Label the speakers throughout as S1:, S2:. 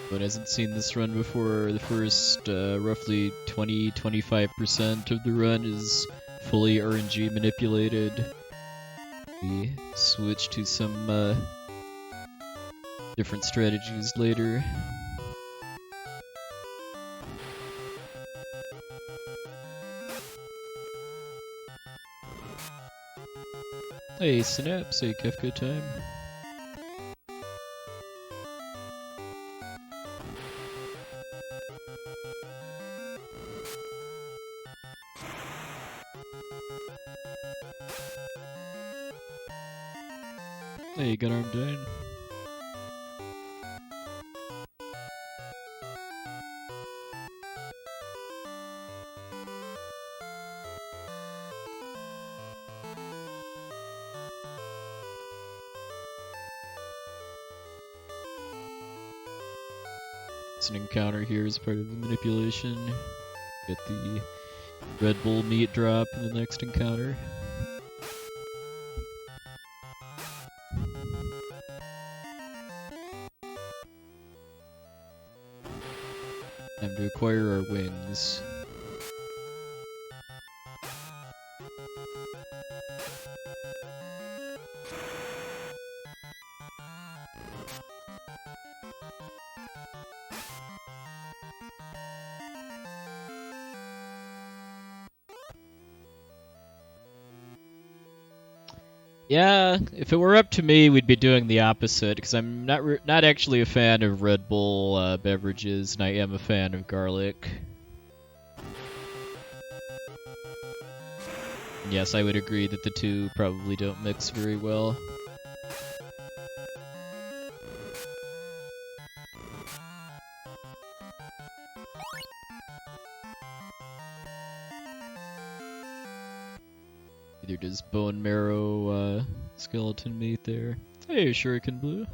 S1: But hasn't seen this run before. The first roughly 20-25% of the run is fully RNG manipulated. We switch to some different strategies later. Hey, Synapse, hey, Kefka time. Hey, got armed down. It's an encounter here as part of the manipulation. Get the Red Bull meat drop in the next encounter. Time to acquire our wings. Yeah, if it were up to me, we'd be doing the opposite, because I'm not actually a fan of Red Bull beverages, and I am a fan of garlic. And yes, I would agree that the two probably don't mix very well. Either does bone marrow skeleton meat there. Hey, Shuriken Blue.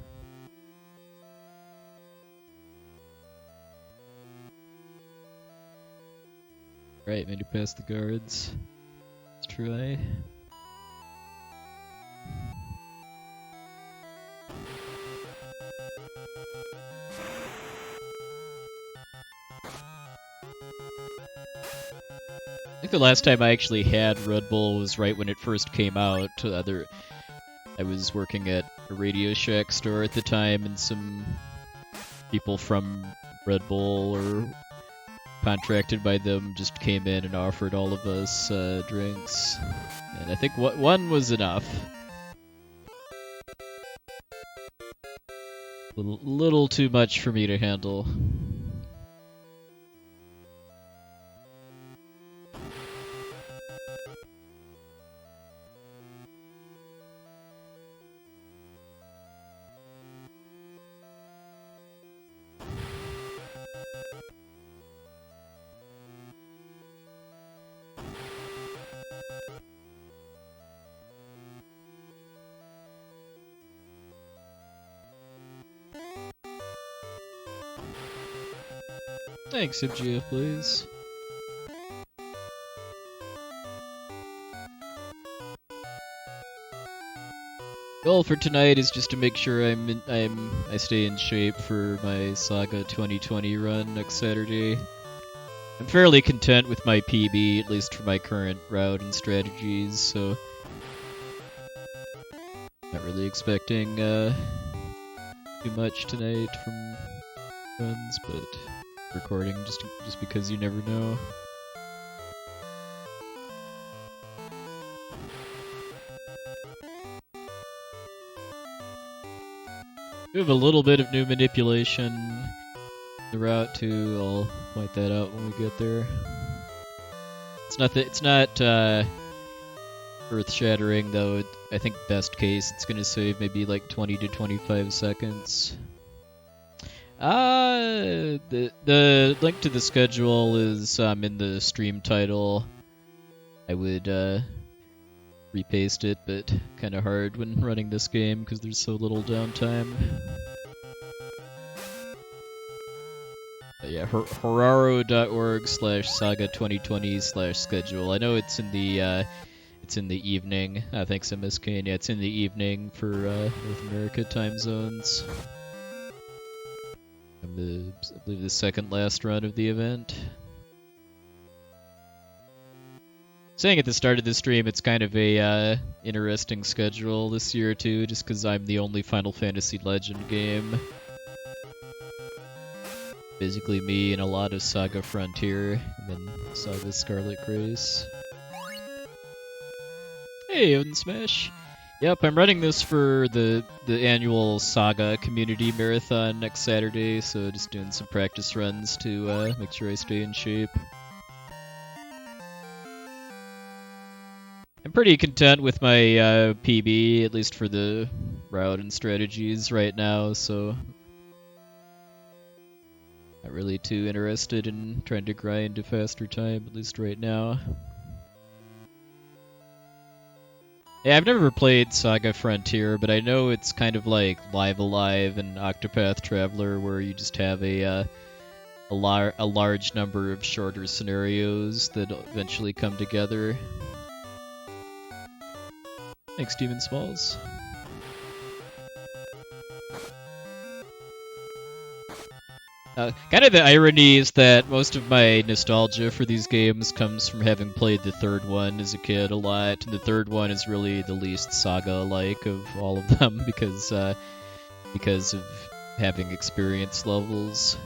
S1: Right, made it past the guards. Let's try. I think the last time I actually had Red Bull was right when it first came out. I was working at a Radio Shack store at the time, and some people from Red Bull or contracted by them just came in and offered all of us drinks. And I think one was enough. A little too much for me to handle. Thanks, MGF, please. Goal for tonight is just to make sure I stay in shape for my Saga 2020 run next Saturday. I'm fairly content with my PB, at least for my current route and strategies, so not really expecting too much tonight from runs, but recording just because you never know. We have a little bit of new manipulation in the route too. I'll point that out when we get there. It's not earth-shattering though. I think best case it's gonna save maybe like 20 to 25 seconds. The link to the schedule is in the stream title. I would repaste it, but kind of hard when running this game because there's so little downtime. But yeah, horaro.org/saga2020/schedule. I know it's in the evening. Thanks, MSK. And yeah, it's in the evening for North America time zones. I believe the second last run of the event. Saying at the start of the stream, it's kind of a interesting schedule this year too, just because I'm the only Final Fantasy Legend game. Basically me and a lot of Saga Frontier, and then Saga Scarlet Grace. Hey, Odin Smash! Yep, I'm running this for the annual Saga Community Marathon next Saturday, so just doing some practice runs to make sure I stay in shape. I'm pretty content with my PB, at least for the route and strategies right now, so not really too interested in trying to grind a faster time, at least right now. Yeah, I've never played Saga Frontier, but I know it's kind of like Live Alive and Octopath Traveler, where you just have a large number of shorter scenarios that eventually come together. Thanks, Demon Smalls. Kind of the irony is that most of my nostalgia for these games comes from having played the third one as a kid a lot. And the third one is really the least Saga-like of all of them because of having experience levels.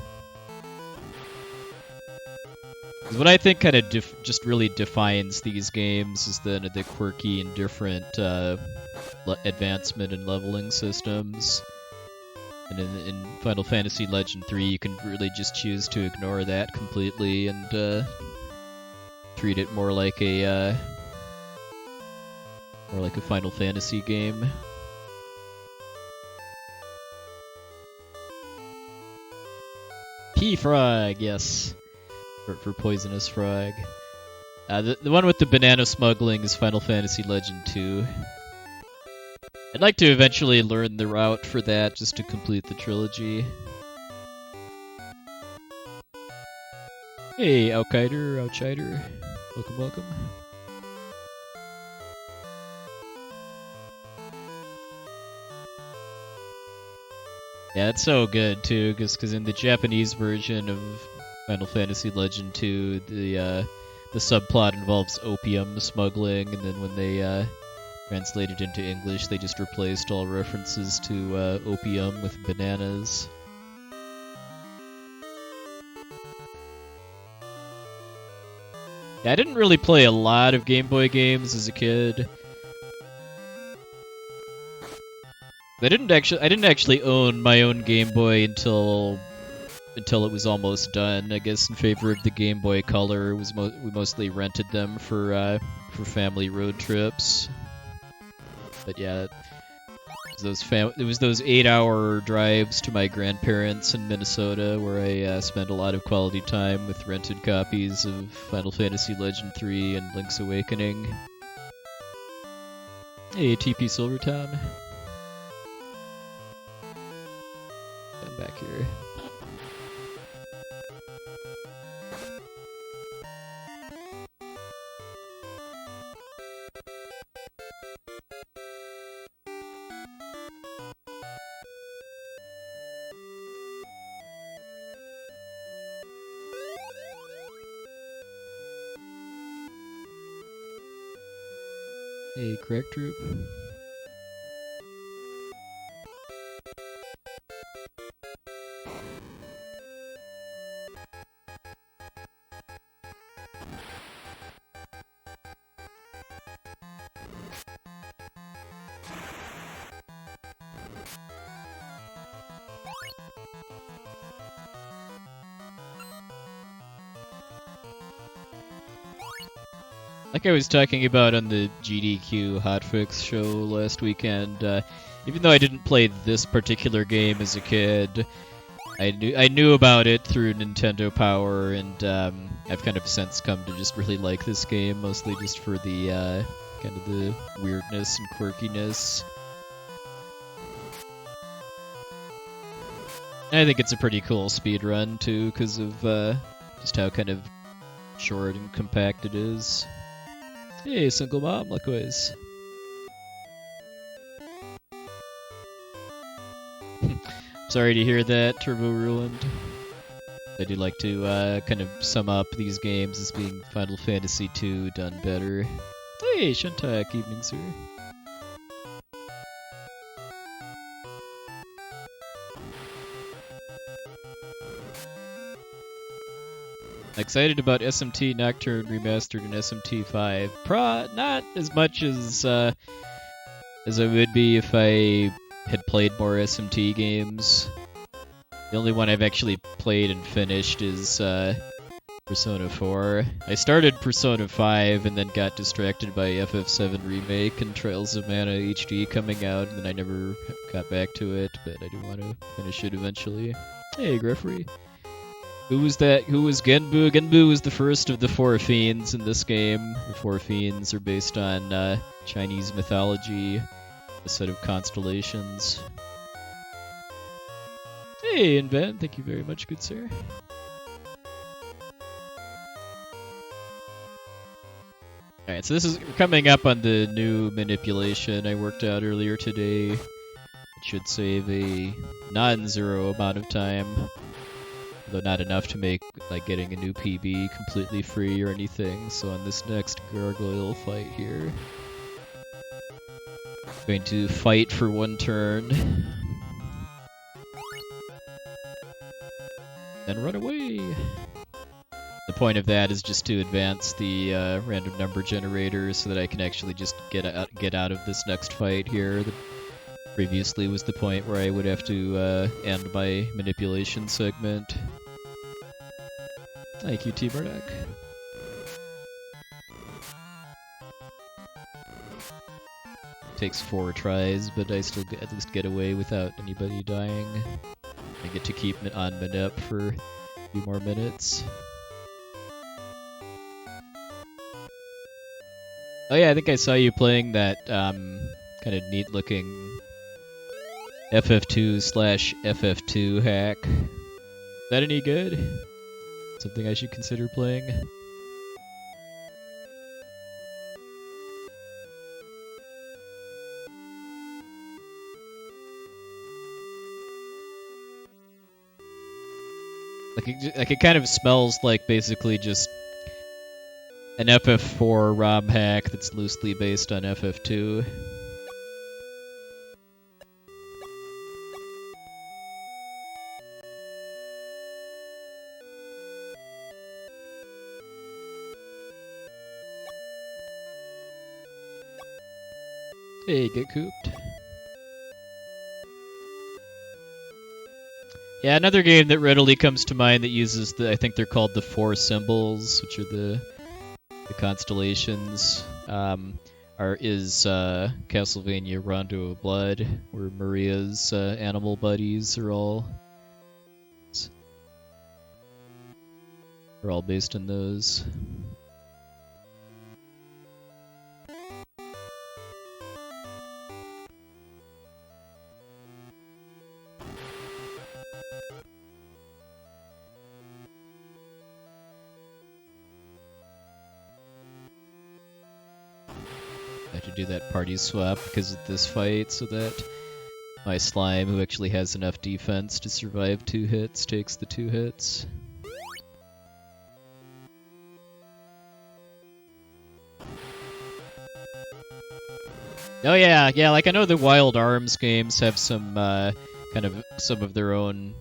S1: What I think kind of just really defines these games is the quirky and different advancement and leveling systems. And in Final Fantasy Legend 3, you can really just choose to ignore that completely and treat it more like a Final Fantasy game. P-Frog, yes. For Poisonous Frog. The one with the banana smuggling is Final Fantasy Legend 2. I'd like to eventually learn the route for that just to complete the trilogy. Hey, Outsider. Welcome. Yeah, it's so good too, because in the Japanese version of Final Fantasy Legend 2, the subplot involves opium smuggling, and then when they translated into English, they just replaced all references to opium with bananas. Yeah, I didn't really play a lot of Game Boy games as a kid. I didn't actually own my own Game Boy until it was almost done. I guess in favor of the Game Boy Color, we mostly rented them for family road trips. But yeah, it was those 8-hour drives to my grandparents in Minnesota where I spent a lot of quality time with rented copies of Final Fantasy Legend 3 and Link's Awakening. Hey, TP Silvertown. I'm back here. Hey, Crack Troop. Like I was talking about on the GDQ Hotfix show last weekend, even though I didn't play this particular game as a kid, I knew about it through Nintendo Power, and I've kind of since come to just really like this game, mostly just for the kind of the weirdness and quirkiness. And I think it's a pretty cool speedrun too, because of just how kind of short and compact it is. Hey, Single Mom, likewise. Sorry to hear that, Turbo Ruined. I do like to kind of sum up these games as being Final Fantasy II done better. Hey, Shantak, evening, sir. Excited about SMT Nocturne Remastered and SMT 5. Not as much as I would be if I had played more SMT games. The only one I've actually played and finished is Persona 4. I started Persona 5 and then got distracted by FF7 Remake and Trials of Mana HD coming out, and then I never got back to it, but I do want to finish it eventually. Hey, Greffery. Who was that? Who was Genbu? Genbu was the first of the four fiends in this game. The four fiends are based on Chinese mythology, a set of constellations. Hey, Invent, thank you very much, good sir. Alright, so this is coming up on the new manipulation I worked out earlier today. It should save a non-zero amount of time. Though not enough to make like getting a new PB completely free or anything. So on this next gargoyle fight here, going to fight for one turn, then run away. The point of that is just to advance the random number generator so that I can actually just get out of this next fight here. Previously was the point where I would have to end my manipulation segment. Thank you, T. Murdoch. Takes 4 tries, but I still at least get away without anybody dying. I get to keep on Manep for a few more minutes. Oh yeah, I think I saw you playing that kind of neat-looking FF2/FF2 hack. Is that any good? Something I should consider playing? Like it kind of smells like basically just an FF4 ROM hack that's loosely based on FF2. Hey, get cooped. Yeah, another game that readily comes to mind that uses I think they're called the 4 symbols, which are the constellations, is Castlevania Rondo of Blood, where Maria's animal buddies are all based on those. I have to do that party swap because of this fight so that my slime, who actually has enough defense to survive 2 hits, takes the 2 hits. Oh yeah, like I know the Wild Arms games have some some of their own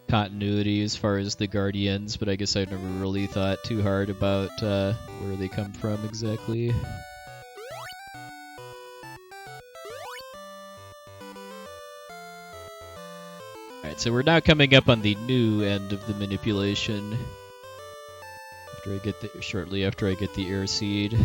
S1: continuity as far as the Guardians, but I guess I've never really thought too hard about where they come from exactly. Alright, so we're now coming up on the new end of the manipulation. Shortly after I get the Airseed.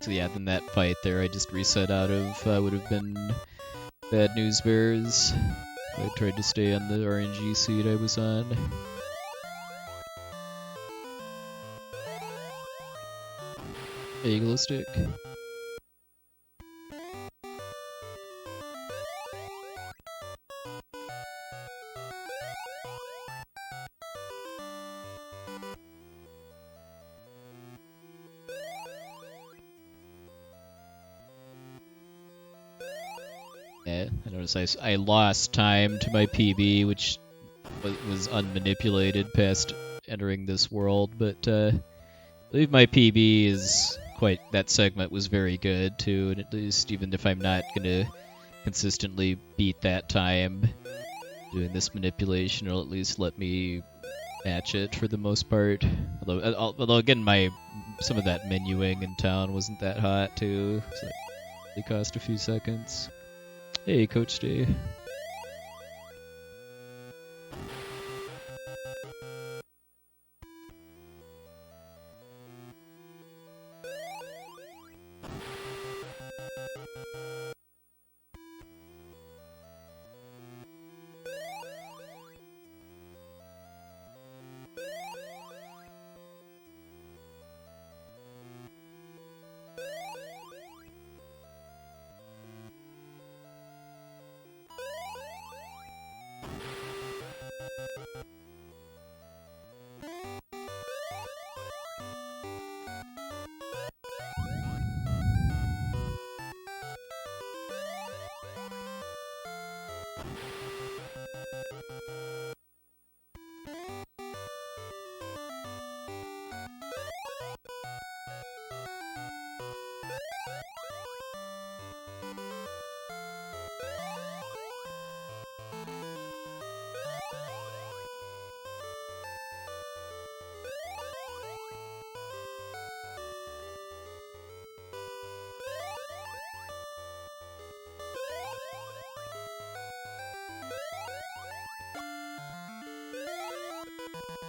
S1: So yeah, then that fight there I just reset out of would have been Bad News Bears. I tried to stay on the RNG seed I was on. Egalistic. I noticed I lost time to my PB, which was unmanipulated past entering this world, but I believe my PB is that segment was very good too, and at least even if I'm not gonna consistently beat that time, doing this manipulation will at least let me match it for the most part. Although again, some of that menuing in town wasn't that hot too, so it cost a few seconds. Hey, Coach Day.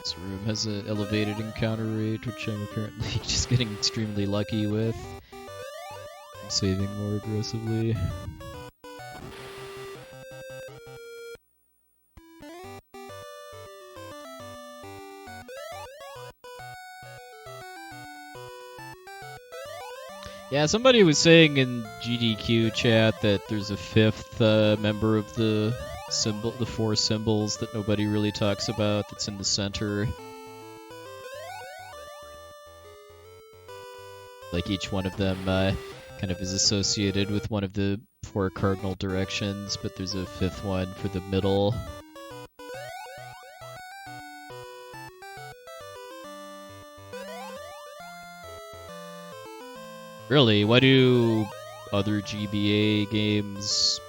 S1: This room has an elevated encounter rate, which I'm apparently just getting extremely lucky with. I'm saving more aggressively. Yeah, somebody was saying in GDQ chat that there's a fifth member of the four symbols that nobody really talks about that's in the center. Like each one of them kind of is associated with one of the four cardinal directions, but there's a fifth one for the middle. Really, what do other GBA games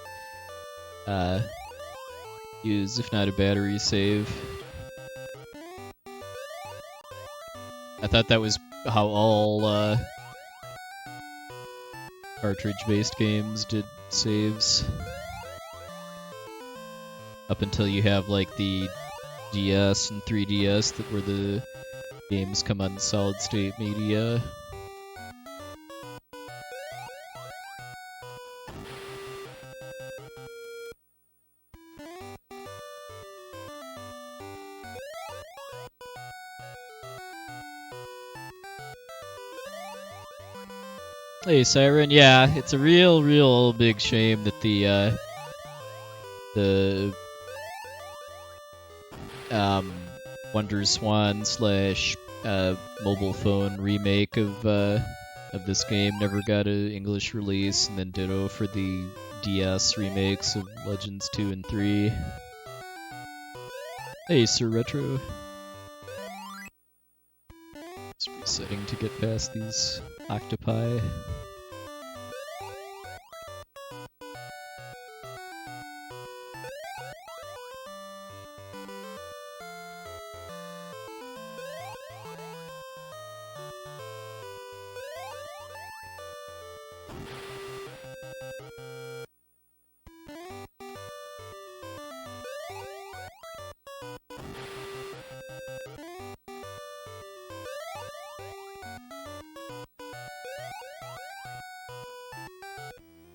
S1: use, if not a battery save? I thought that was how all cartridge-based games did saves. Up until you have like the DS and 3DS where the games come on solid-state media. Hey, Siren. Yeah, it's a real big shame that the Wonder Swan / mobile phone remake of this game never got an English release, and then ditto for the DS remakes of Legends 2 and 3. Hey, Sir Retro. Just resetting to get past these octopi.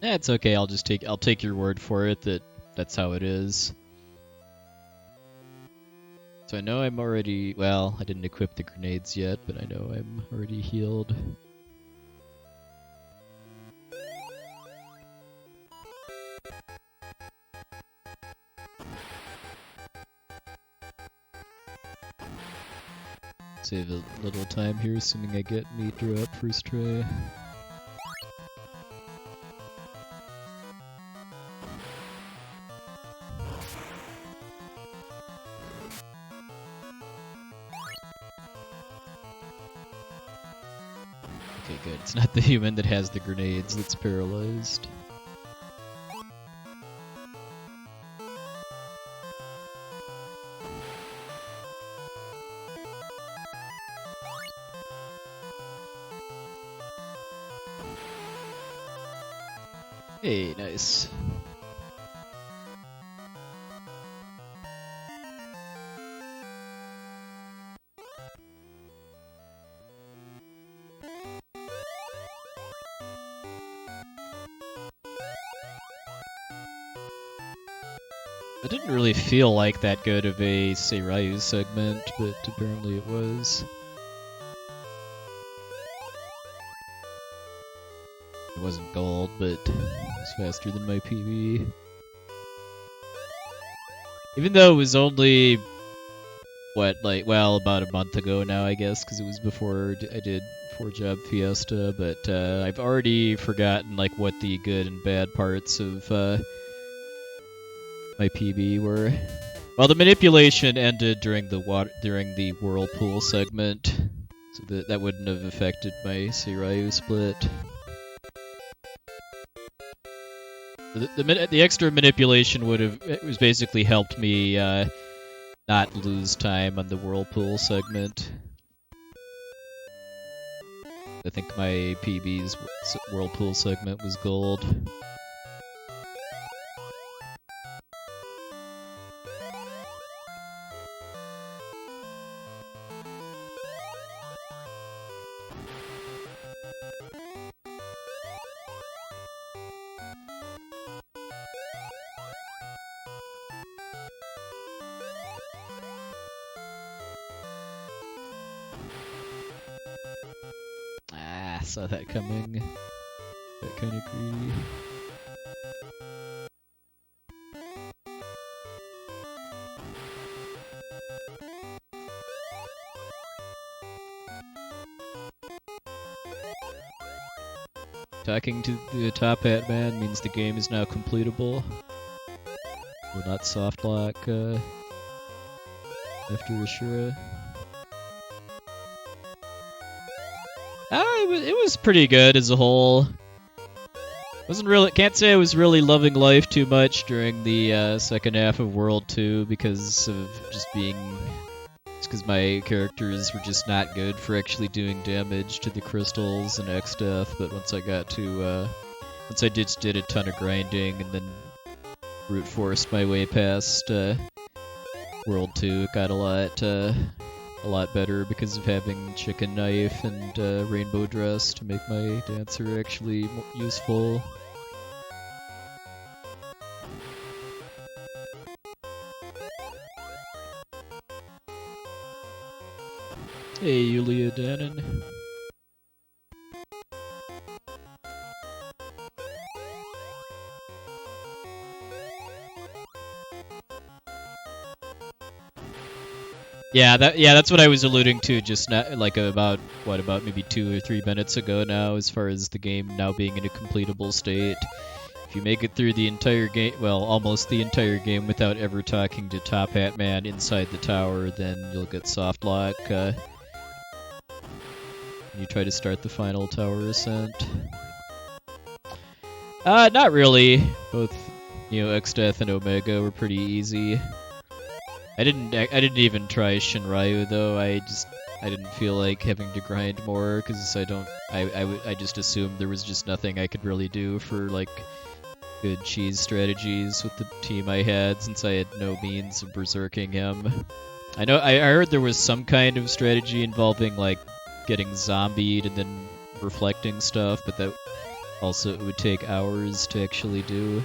S1: It's okay. I'll take your word for it that that's how it is. So I know I'm already, well, I didn't equip the grenades yet, but I know I'm already healed. Save a little time here, assuming I get meat drop first try. Okay, good. It's not the human that has the grenades that's paralyzed. Hey, nice. It didn't really feel like that good of a Seiryu segment, but apparently it was. It wasn't gold, but it was faster than my PB. Even though it was only, about a month ago now, I guess, because it was before I did 4-Job Fiesta, but I've already forgotten, what the good and bad parts of my PB were. Well, the manipulation ended during the whirlpool segment, so that wouldn't have affected my Seiryu split. The extra manipulation was basically helped me not lose time on the whirlpool segment. I think my PB's whirlpool segment was gold. Saw that coming. Got kind of greedy. Talking to the Top Hat Man means the game is now completable. Will not soft lock after Ashura. It was pretty good as a whole. Can't say I was really loving life too much during the second half of World 2 because my characters were just not good for actually doing damage to the crystals and X Death. But once I did a ton of grinding and then brute forced my way past World 2, it got a lot better because of having Chicken Knife and Rainbow Dress to make my dancer actually useful. Hey, Yulia Danon. Yeah, that's what I was alluding to just now, about maybe 2 or 3 minutes ago now, as far as the game now being in a completable state. If you make it through the entire game, well, almost the entire game without ever talking to Top Hat Man inside the tower, then you'll get soft lock. You try to start the final tower ascent. Not really. Both, X-Death and Omega were pretty easy. I didn't even try Shinryu though. I didn't feel like having to grind more because I just assumed there was just nothing I could really do for good cheese strategies with the team I had since I had no means of berserking him. I heard there was some kind of strategy involving getting zombied and then reflecting stuff, but that also would take hours to actually do.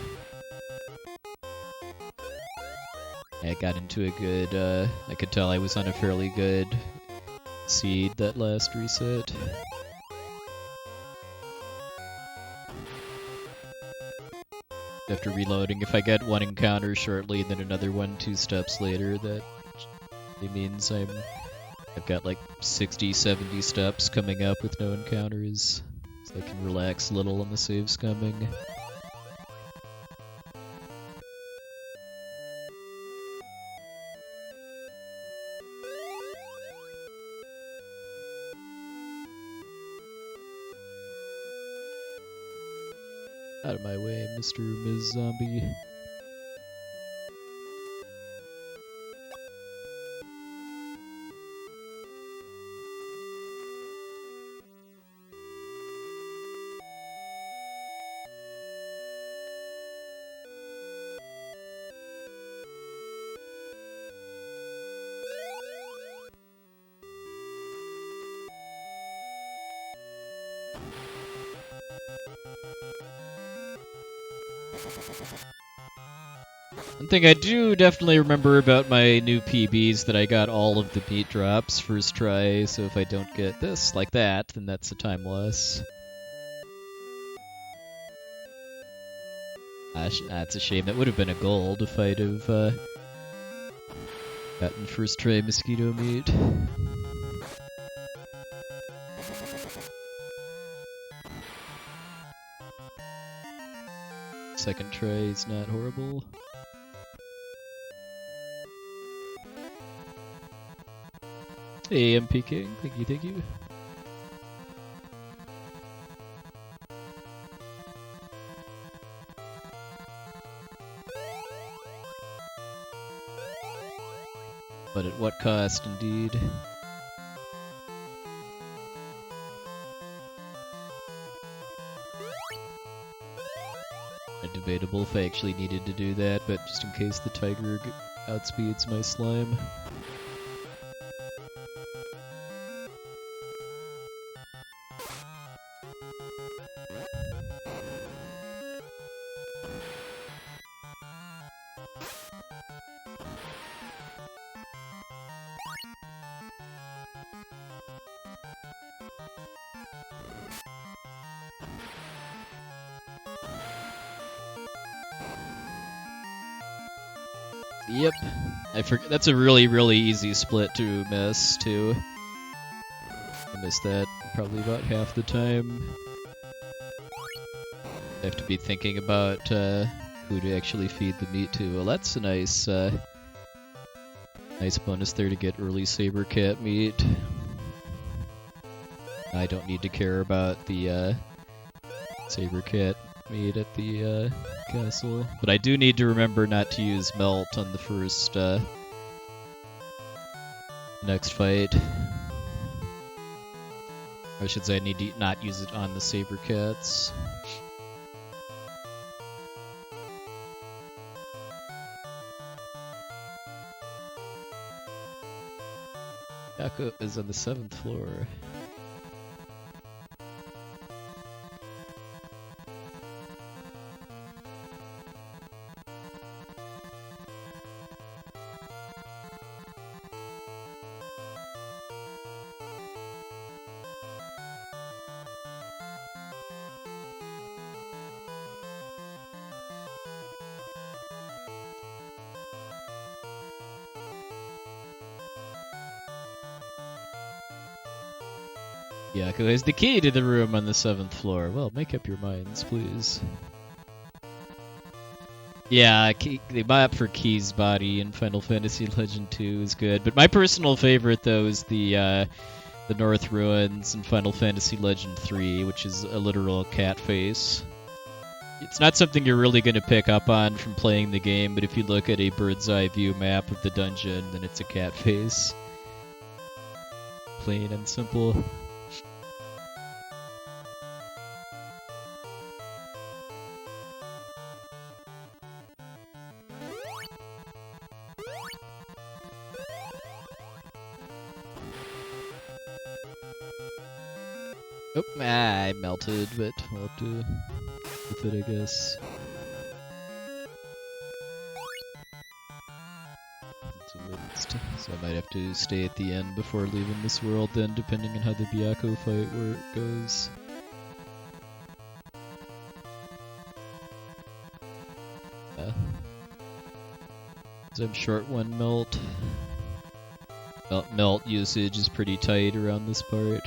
S1: I got into a good, I could tell I was on a fairly good seed that last reset. After reloading, if I get one encounter shortly and then another one 2 steps later, that means I've got 60, 70 steps coming up with no encounters, so I can relax a little on the saves coming. Out of my way, Mr. or Ms. Zombie. One thing I do definitely remember about my new PBs that I got all of the meat drops first try, so if I don't get this like that, then that's a time loss. That's a shame. That would have been a gold if I'd have gotten first try mosquito meat. Second try is not horrible. Hey, MP King. Thank you, thank you. But at what cost, indeed? Debatable if I actually needed to do that, but just in case the tiger outspeeds my slime. Yep. That's a really easy split to miss, too. I missed that probably about half the time. I have to be thinking about who to actually feed the meat to. Well, that's a nice bonus there to get early saber cat meat. I don't need to care about the saber cat meat at the castle, but I do need to remember not to use melt on the first next fight. Or I should say I need to not use it on the saber cats. Yako is on the 7th floor. Yako has the key to the room on the 7th floor. Well, make up your minds, please. Yeah, the map for Key's body in Final Fantasy Legend 2 is good, but my personal favorite, though, is the North Ruins in Final Fantasy Legend 3, which is a literal cat face. It's not something you're really going to pick up on from playing the game, but if you look at a bird's eye view map of the dungeon, then it's a cat face. Plain and simple. Oh, I melted, but we'll have to with it, I guess. It's a waste. So I might have to stay at the end before leaving this world then, depending on how the Byakko fight where it goes. So I'm short one melt. Melt usage is pretty tight around this part.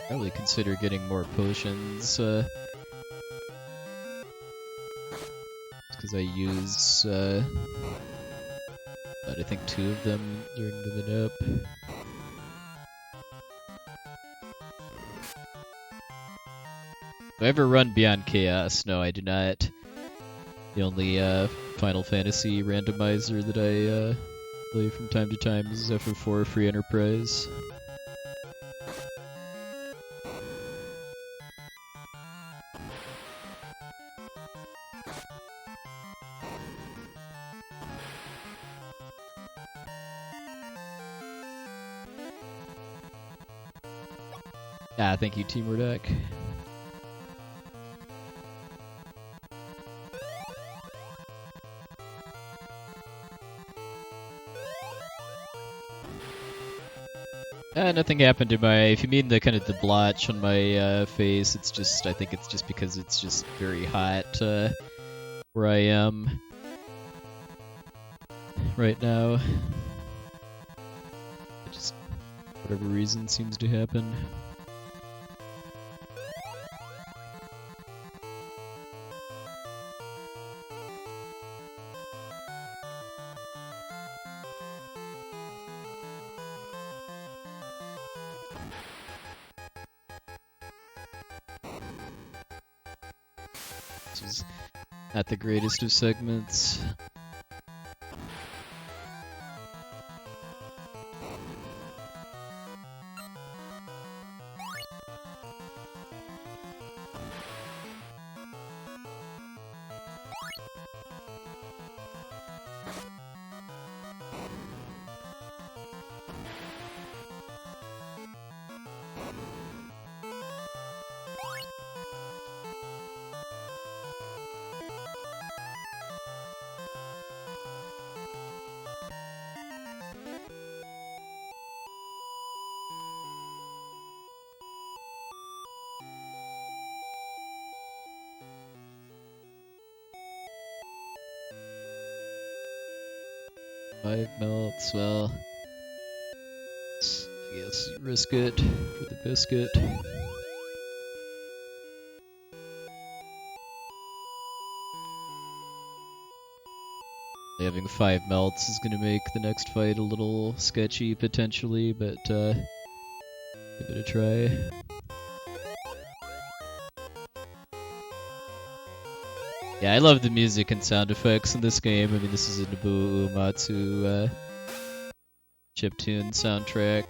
S1: Probably consider getting more potions, because I use, but I think 2 of them during the mid-up. Do I ever run Beyond Chaos? No, I do not. The only Final Fantasy randomizer that I play from time to time is FF4 Free Enterprise. Ah, thank you, Team Murdoch. Nothing happened to my. If you mean the kind of the blotch on my face, it's just. I think it's just because it's just very hot where I am right now. It just, whatever reason, seems to happen. This is not the greatest of segments. Five melts, well, I guess you risk it for the biscuit. Having 5 melts is going to make the next fight a little sketchy potentially, but give it a try. Yeah, I love the music and sound effects in this game. I mean, this is a Nobuo Uematsu chiptune soundtrack.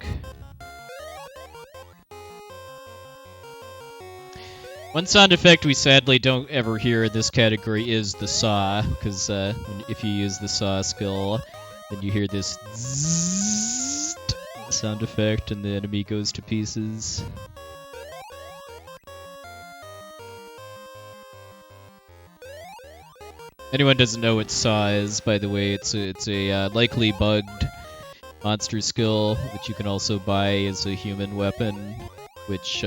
S1: One sound effect we sadly don't ever hear in this category is the saw, because if you use the saw skill, then you hear this zzzzt sound effect and the enemy goes to pieces. Anyone doesn't know what saw is, by the way, it's a likely bugged monster skill, which you can also buy as a human weapon, which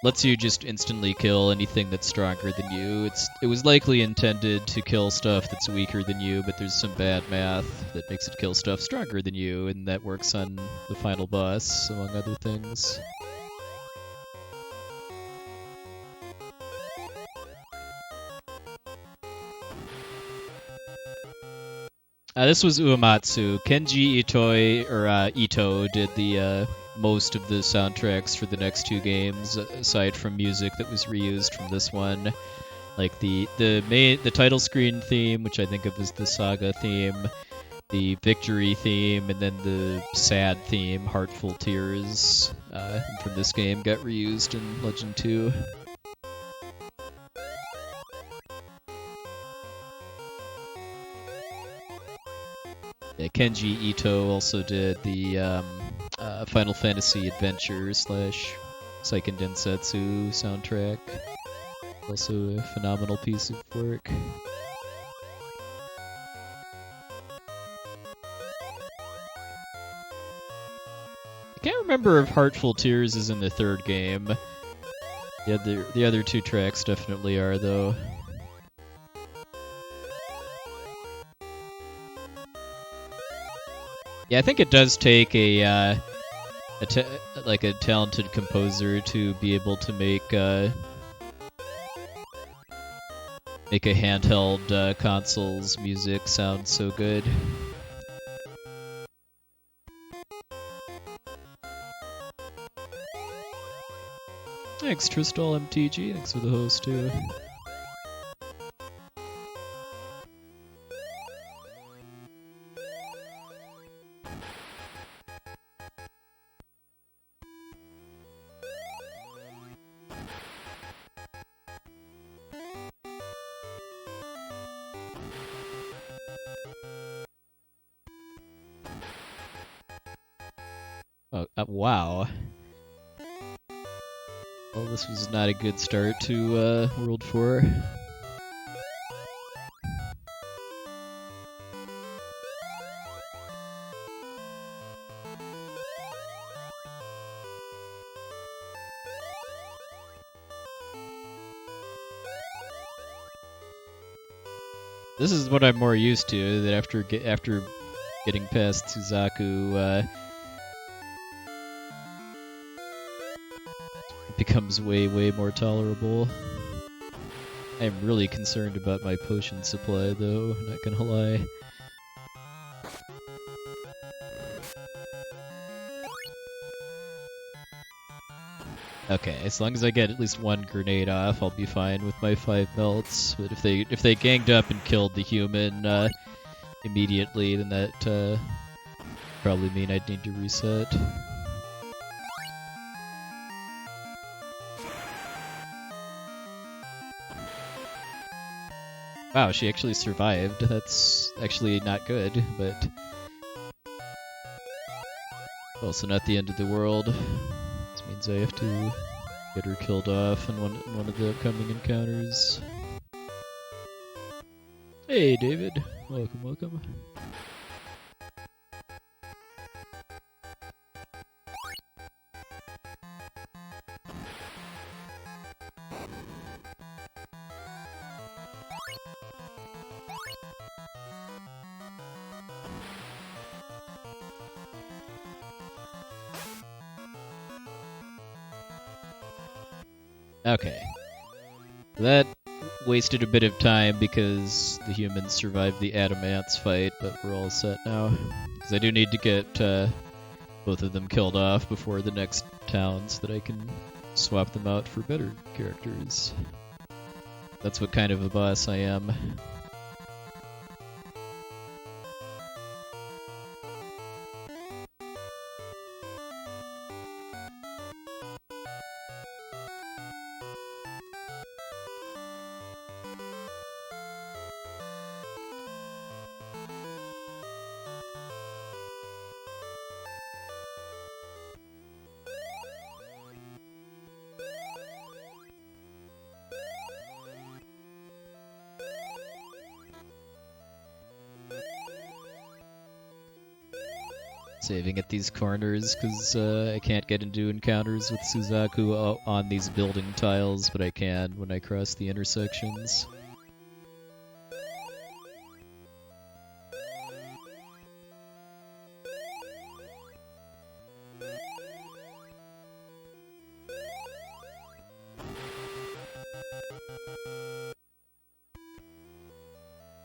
S1: lets you just instantly kill anything that's stronger than you. It was likely intended to kill stuff that's weaker than you, but there's some bad math that makes it kill stuff stronger than you, and that works on the final boss, among other things. This was Uematsu. Kenji Ito did the most of the soundtracks for the next 2 games, aside from music that was reused from this one, like the title screen theme, which I think of as the Saga theme, the victory theme, and then the sad theme, Heartful Tears, from this game got reused in Legend 2. Yeah, Kenji Ito also did the Final Fantasy Adventure / Seiken Densetsu soundtrack. Also a phenomenal piece of work. I can't remember if Heartful Tears is in the 3rd game. The other 2 tracks definitely are, though. Yeah, I think it does take a like a talented composer to be able to make a handheld console's music sound so good. Thanks, Tristal MTG. Thanks for the host too. Oh, wow. Well, this was not a good start to World 4. This is what I'm more used to, that after getting past Suzaku, it becomes way more tolerable. I'm really concerned about my potion supply, though, not gonna lie. Okay, as long as I get at least one grenade off, I'll be fine with my 5 melts. But if they ganged up and killed the human immediately, then that probably mean I'd need to reset. Wow, she actually survived. That's actually not good, but also not the end of the world. This means I have to get her killed off in one of the upcoming encounters. Hey, David. Welcome. Okay. That wasted a bit of time because the humans survived the Adamants fight, but we're all set now. Because I do need to get both of them killed off before the next town so that I can swap them out for better characters. That's what kind of a boss I am. Saving at these corners because I can't get into encounters with Suzaku on these building tiles, but I can when I cross the intersections.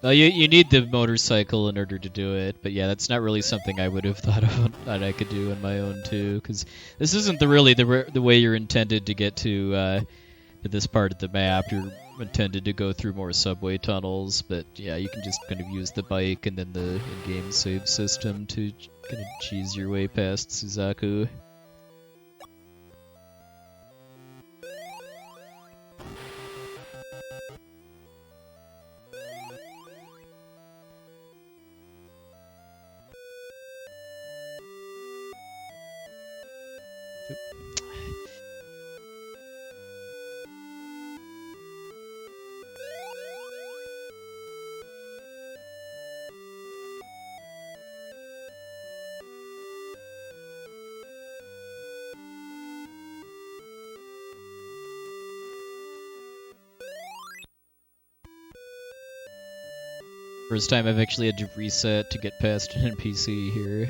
S1: You need the motorcycle in order to do it, but yeah, that's not really something I would have thought of that I could do on my own too, because this isn't really the way you're intended to get to this part of the map. You're intended to go through more subway tunnels, but yeah, you can just kind of use the bike and then the in-game save system to kind of cheese your way past Suzaku. First time I've actually had to reset to get past an NPC here.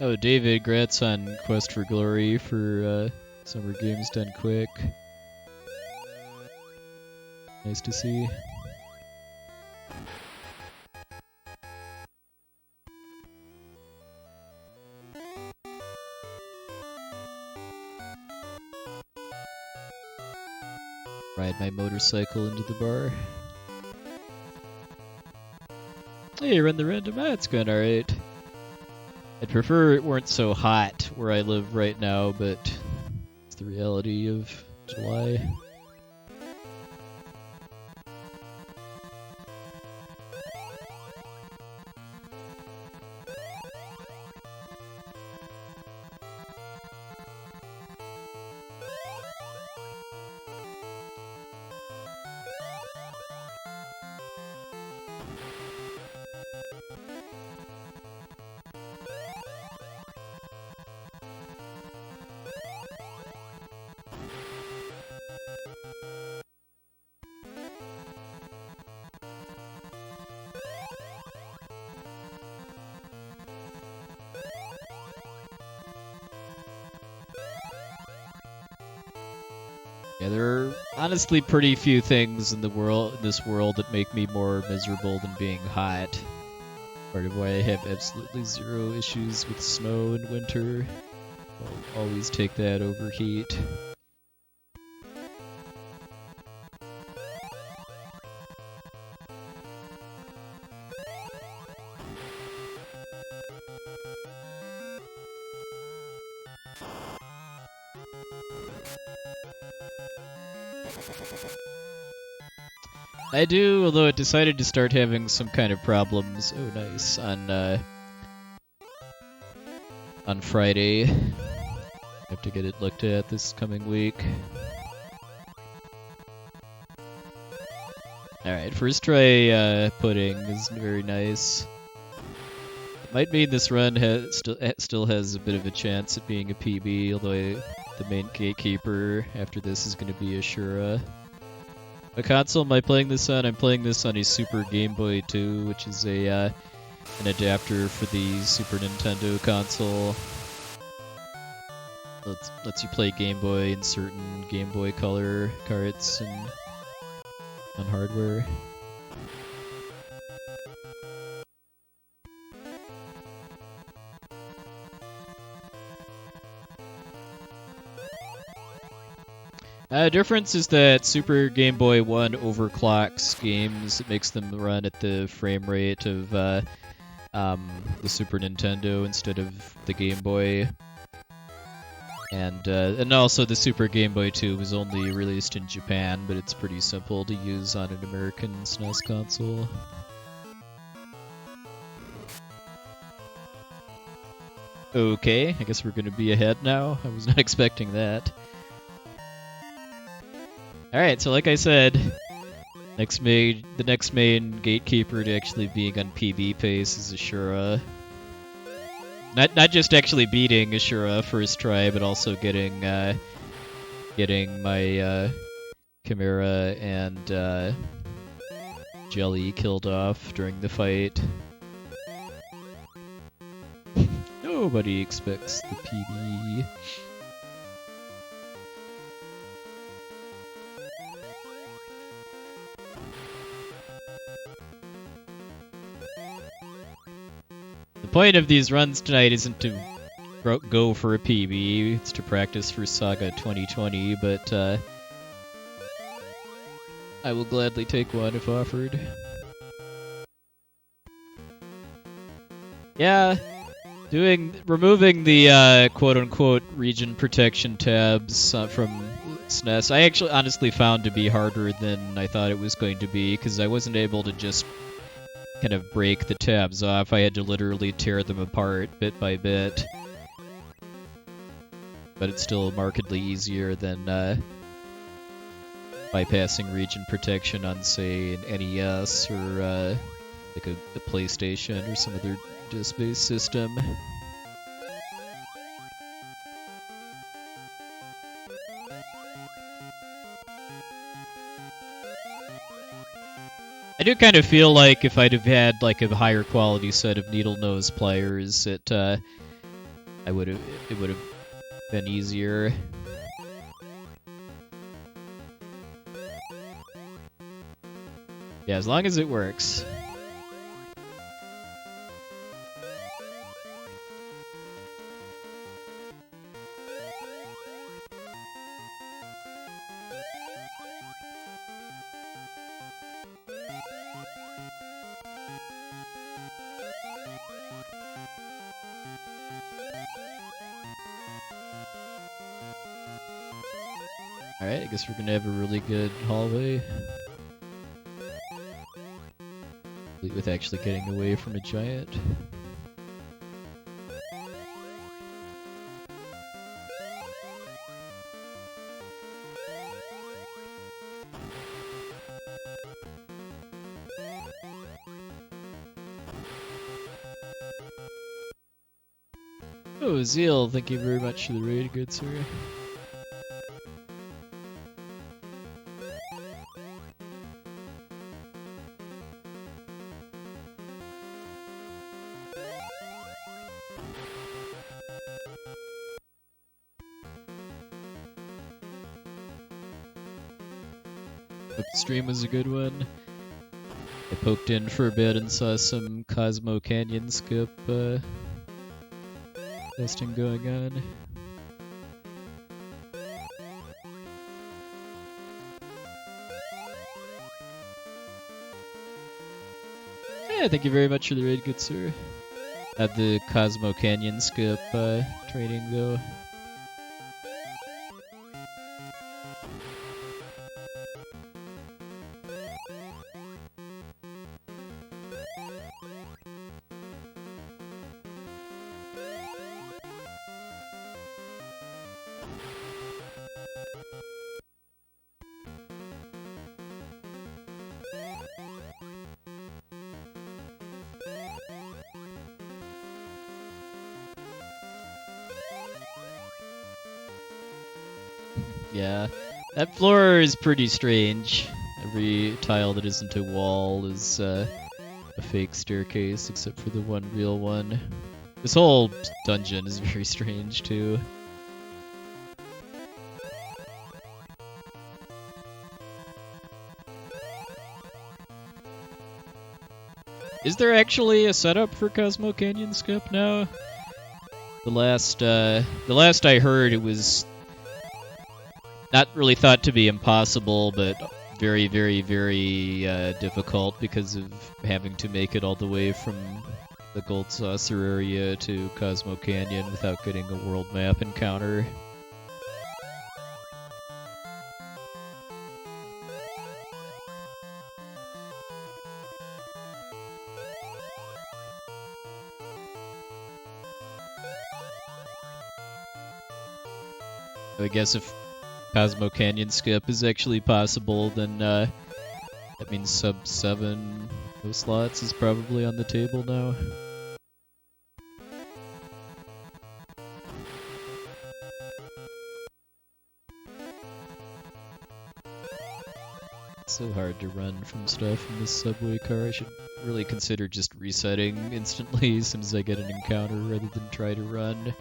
S1: Oh, David, grats on Quest for Glory for Summer Games Done Quick. Nice to see. Ride my motorcycle into the bar. Hey, run the random. It's going alright. I'd prefer it weren't so hot where I live right now, but it's the reality of July. Yeah, there are honestly pretty few things in this world that make me more miserable than being hot. Part of why I have absolutely zero issues with snow in winter. I'll always take that over heat. I do, although it decided to start having some kind of problems. Oh, nice. On Friday. I have to get it looked at this coming week. Alright, first try pudding is very nice. It might mean this run still has a bit of a chance at being a PB, although the main gatekeeper after this is going to be Ashura. What console am I playing this on? I'm playing this on a Super Game Boy 2, which is an adapter for the Super Nintendo console. Lets you play Game Boy in certain Game Boy Color carts and on hardware. Difference is that Super Game Boy 1 overclocks games. It makes them run at the frame rate of the Super Nintendo instead of the Game Boy. And also the Super Game Boy 2 was only released in Japan, but it's pretty simple to use on an American SNES console. Okay, I guess we're going to be ahead now. I was not expecting that. Alright, so like I said, the next main gatekeeper to actually being on PB pace is Ashura. Not just actually beating Ashura first try, but also getting my Chimera and Jelly killed off during the fight. Nobody expects the PB. The point of these runs tonight isn't to go for a PB, it's to practice for Saga 2020, but I will gladly take one if offered. Yeah, removing the quote-unquote region protection tabs from SNES, I actually honestly found to be harder than I thought it was going to be, because I wasn't able to just kind of break the tabs off. I had to literally tear them apart bit by bit. But it's still markedly easier than bypassing region protection on, say, an NES or like a PlayStation or some other disc-based system. I do kind of feel like if I'd have had like a higher quality set of needle nose pliers, it would have been easier. Yeah, as long as it works. Alright, I guess we're gonna have a really good hallway. With actually getting away from a giant. Oh, Zeal, thank you very much for the raid, good sir. Hope the stream was a good one. I poked in for a bit and saw some Cosmo Canyon skip testing going on. Yeah, thank you very much for the raid, good sir. How'd the Cosmo Canyon skip training go? Yeah, that floor is pretty strange. Every tile that isn't a wall is a fake staircase, except for the one real one. This whole dungeon is very strange, too. Is there actually a setup for Cosmo Canyon Skip now? The last I heard, it was not really thought to be impossible, but very, very, very difficult because of having to make it all the way from the Gold Saucer area to Cosmo Canyon without getting a world map encounter. I guess if Cosmo Canyon Skip is actually possible, then that means sub 7 no slots is probably on the table now. It's so hard to run from stuff in this subway car. I should really consider just resetting instantly as soon as I get an encounter rather than try to run.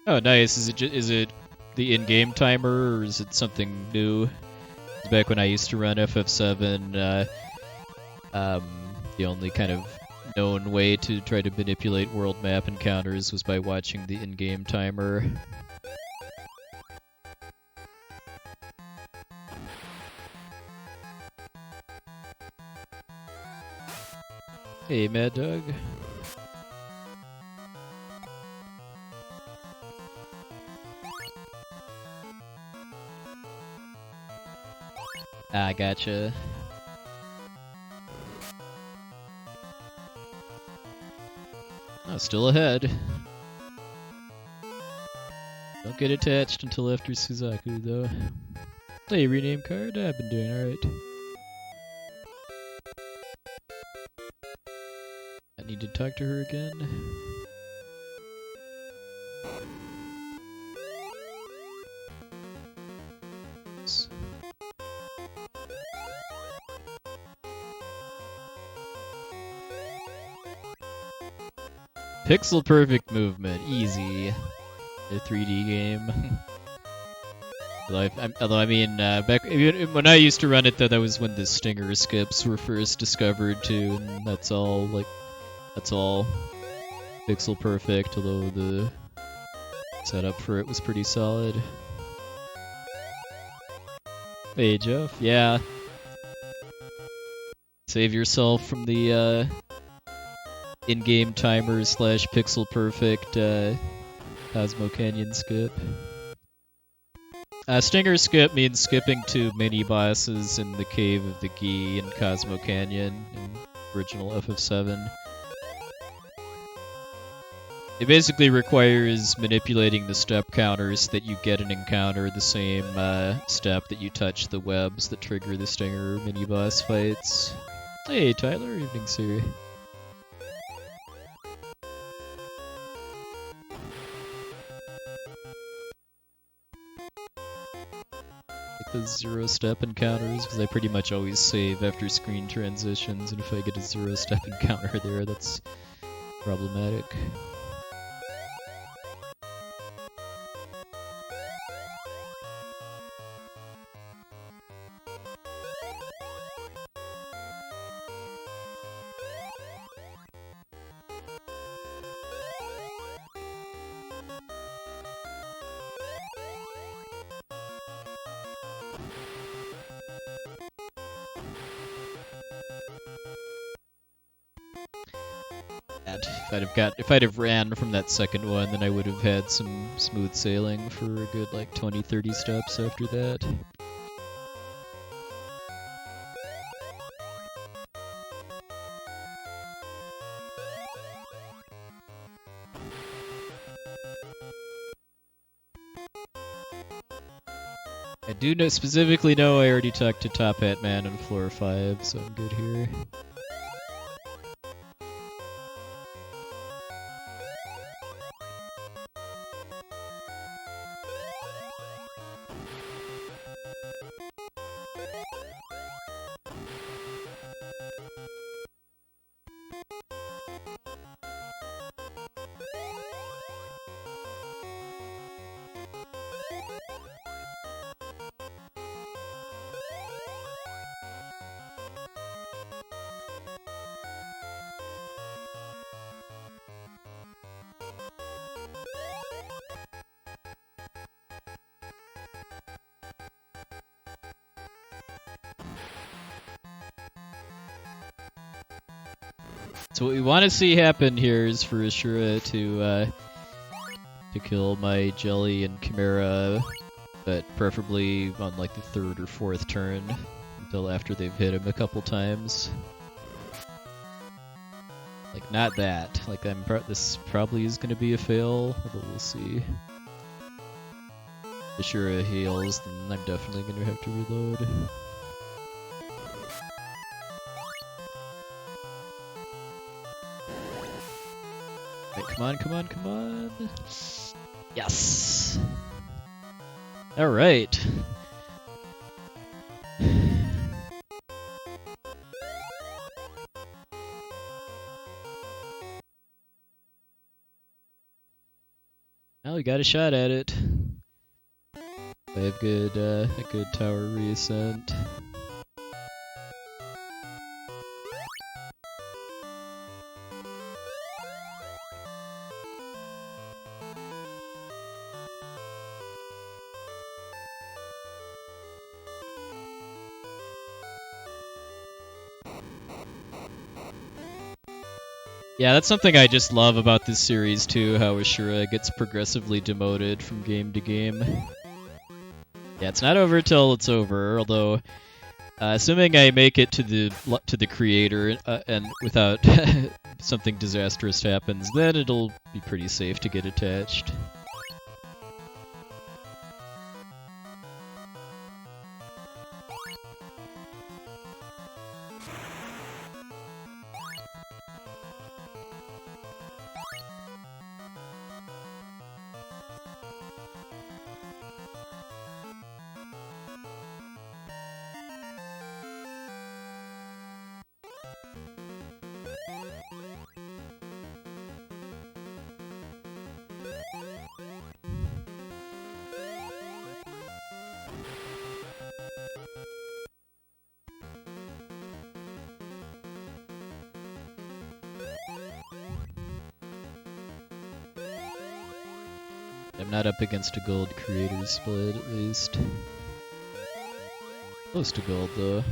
S1: Oh, nice. Is it the in-game timer, or is it something new? Back when I used to run FF7, the only kind of known way to try to manipulate world map encounters was by watching the in-game timer. Hey, Mad Dog. Ah, gotcha. Oh, still ahead. Don't get attached until after Suzaku, though. Hey, rename card? I've been doing alright. I need to talk to her again. Pixel perfect movement, easy. A 3D game. Although I mean, back when I used to run it, though, that was when the stinger skips were first discovered too, and that's all pixel perfect. Although the setup for it was pretty solid. Hey Jeff, yeah. Save yourself from the in-game timer / pixel perfect Cosmo Canyon skip. Stinger skip means skipping to mini-bosses in the Cave of the Gi in Cosmo Canyon in original FF7. It basically requires manipulating the step counters so that you get an encounter the same step that you touch the webs that trigger the Stinger mini-boss fights. Hey Tyler, evening sir. Those zero-step encounters, because I pretty much always save after screen transitions, and if I get a zero-step encounter there, that's problematic. If I'd have ran from that second one, then I would have had some smooth sailing for a good like 20-30 steps after that. I do specifically know I already talked to Top Hat Man on floor 5, so I'm good here. So what we want to see happen here is for Ashura to kill my Jelly and Chimera, but preferably on like the 3rd or 4th turn, until after they've hit him a couple times. Like not that. Like this probably is going to be a fail, although we'll see. If Ashura heals, then I'm definitely going to have to reload. Come on, come on, come on. Yes! Alright. Now we got a shot at it. I have a good tower reascent. Yeah, that's something I just love about this series too, how Ashura gets progressively demoted from game to game. Yeah, it's not over till it's over, although assuming I make it to the creator and without something disastrous happens, then it'll be pretty safe to get attached. I'm not up against a gold creator split, at least. Close to gold, though.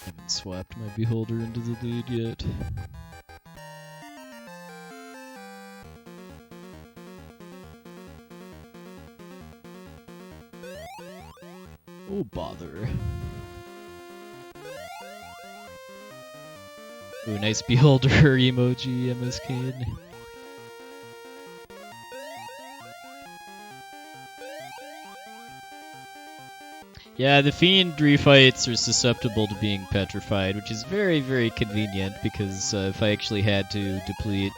S1: Haven't swapped my beholder into the lead yet. Oh, bother. Ooh, nice beholder emoji, MS Kane. Yeah, the Fiendry fights are susceptible to being petrified, which is very, very convenient, because if I actually had to deplete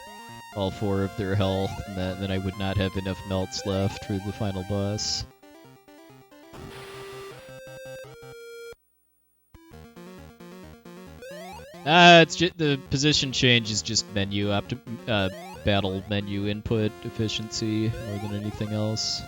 S1: all 4 of their health, then I would not have enough melts left for the final boss. It's just, the position change is just battle menu input efficiency more than anything else.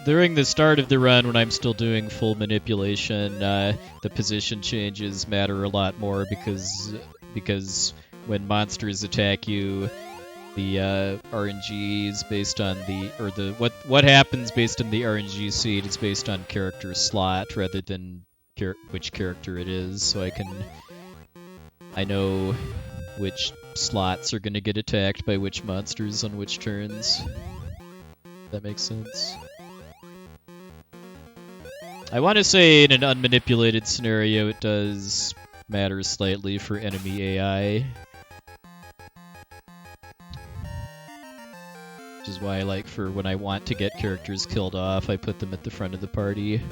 S1: During the start of the run, when I'm still doing full manipulation, the position changes matter a lot more because when monsters attack you, the RNG is based on what happens based on the RNG seed is based on character slot rather than which character it is. So I know which slots are going to get attacked by which monsters on which turns. That makes sense. I want to say in an unmanipulated scenario it does matter slightly for enemy AI. Which is why, like, for when I want to get characters killed off, I put them at the front of the party.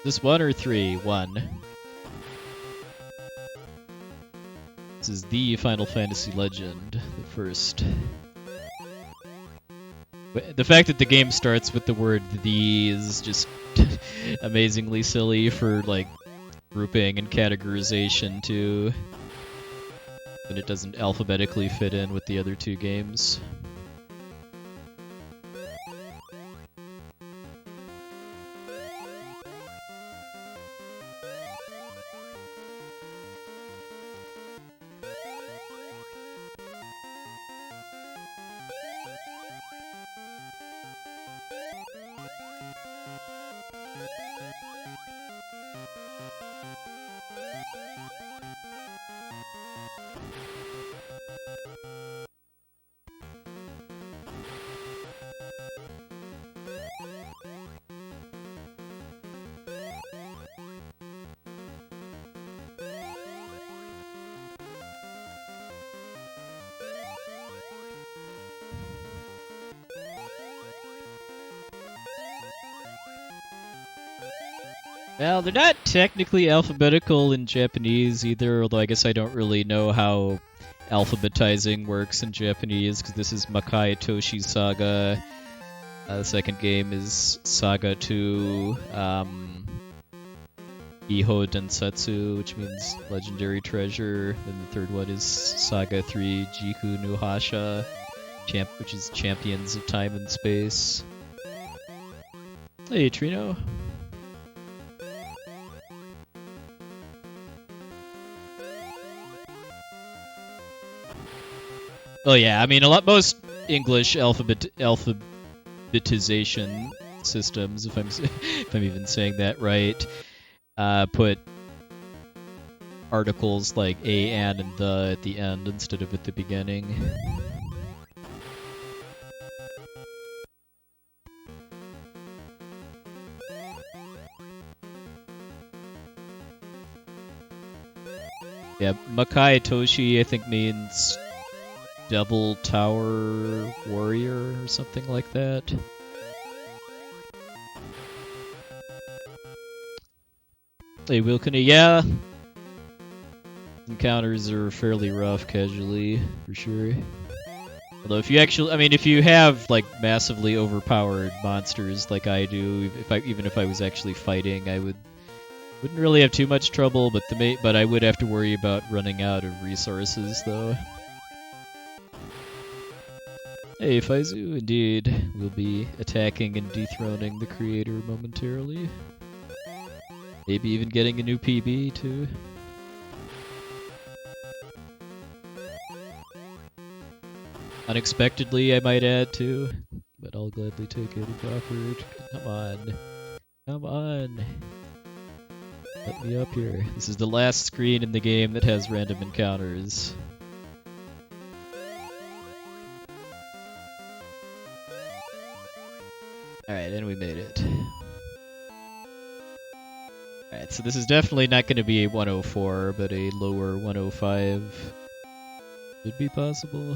S1: This 1 or 3? 1. This is the Final Fantasy Legend, the first. The fact that the game starts with the word "the" is just amazingly silly for, like, grouping and categorization, too. And it doesn't alphabetically fit in with the other 2 games. Well, they're not technically alphabetical in Japanese either, although I guess I don't really know how alphabetizing works in Japanese, because this is Makai Toshi Saga. The second game is Saga 2, Iho Densetsu, which means Legendary Treasure. Then the third one is Saga 3, Jiku no Hasha, which is Champions of Time and Space. Hey, Trino. Oh yeah, I mean most English alphabetization systems, if I'm even saying that right, put articles like a, an, and the at the end instead of at the beginning. Yeah, Makai Toshi I think means Devil Tower Warrior or something like that. Hey, Wilkeny, yeah. Encounters are fairly rough casually, for sure. Although if you actually, I mean, if you have like massively overpowered monsters like I do, even if I was actually fighting, I wouldn't really have too much trouble. But I would have to worry about running out of resources, though. Hey, Faizu, indeed, we'll be attacking and dethroning the creator momentarily. Maybe even getting a new PB too. Unexpectedly, I might add too, but I'll gladly take it if offered. Come on. Come on. Let me up here. This is the last screen in the game that has random encounters. Alright, and we made it. Alright, so this is definitely not going to be a 104, but a lower 105 should be possible.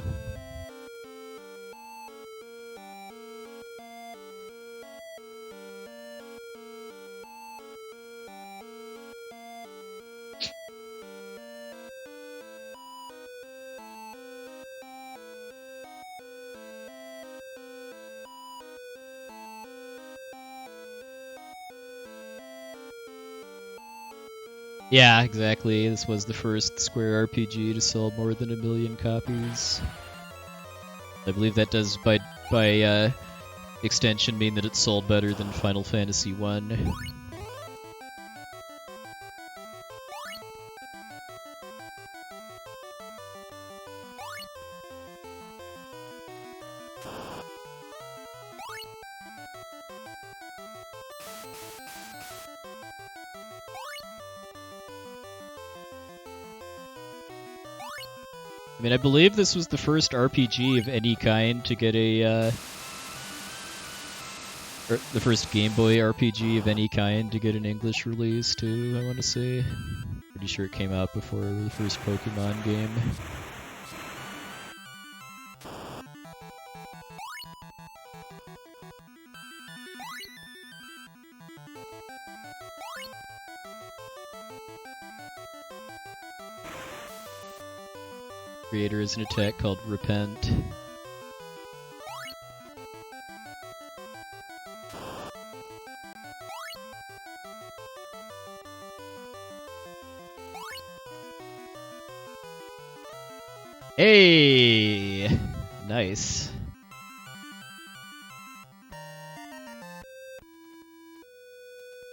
S1: Yeah, exactly. This was the first Square RPG to sell more than 1 million copies. I believe that does, by extension, mean that it sold better than Final Fantasy 1. I mean, I believe this was the first RPG of any kind to get a, or the first Game Boy RPG of any kind to get an English release, too, I want to say. Pretty sure it came out before the first Pokemon game. Creator is an attack called Repent. Hey! Nice.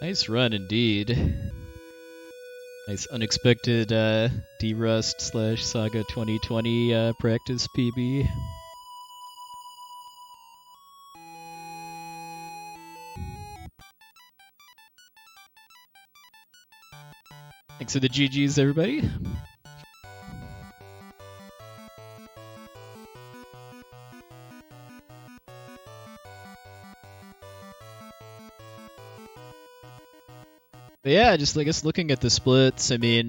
S1: Nice run indeed. Nice unexpected D-Rust / Saga 2020 practice PB. Thanks for the GGs, everybody. But yeah, just I guess looking at the splits, I mean,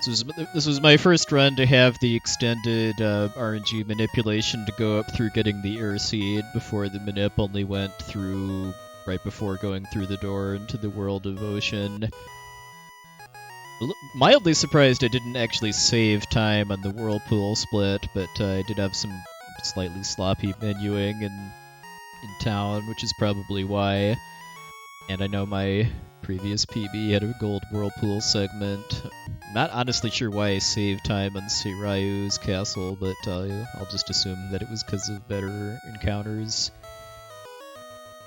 S1: this was my first run to have the extended RNG manipulation to go up through getting the Airseed before the manip only went through right before going through the door into the world of Ocean. Mildly surprised I didn't actually save time on the Whirlpool split, but I did have some slightly sloppy menuing in town, which is probably why. And I know my previous PB had a gold Whirlpool segment. I'm not honestly sure why I saved time on Seirayu's castle, but I'll just assume that it was because of better encounters.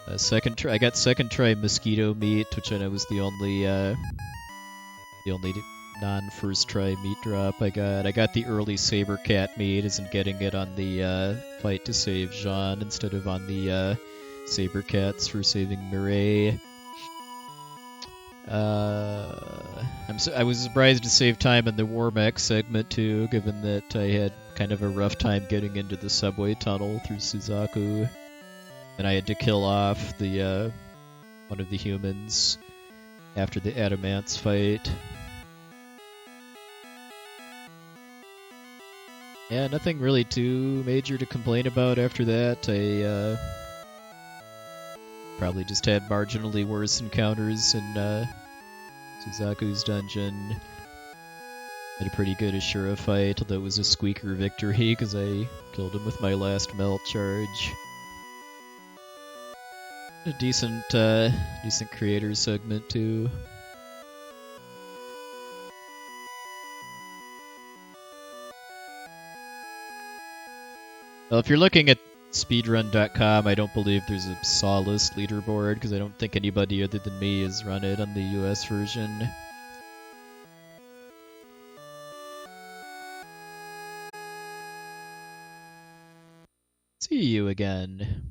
S1: I got second try mosquito meat, which I know was the only non-first try meat drop I got. I got the early saber cat meat, as in getting it on the fight to save Jean instead of on the saber cats for saving Mireille. I was surprised to save time in the Warmech segment too, given that I had kind of a rough time getting into the subway tunnel through Suzaku, and I had to kill off the one of the humans after the Adamance fight. Yeah, nothing really too major to complain about after that. I probably just had marginally worse encounters in Suzaku's dungeon. Had a pretty good Ashura fight, that was a squeaker victory because I killed him with my last melt charge. A decent creator segment too. Well, if you're looking at speedrun.com, I don't believe there's a Solace leaderboard because I don't think anybody other than me has run it on the US version. See you again.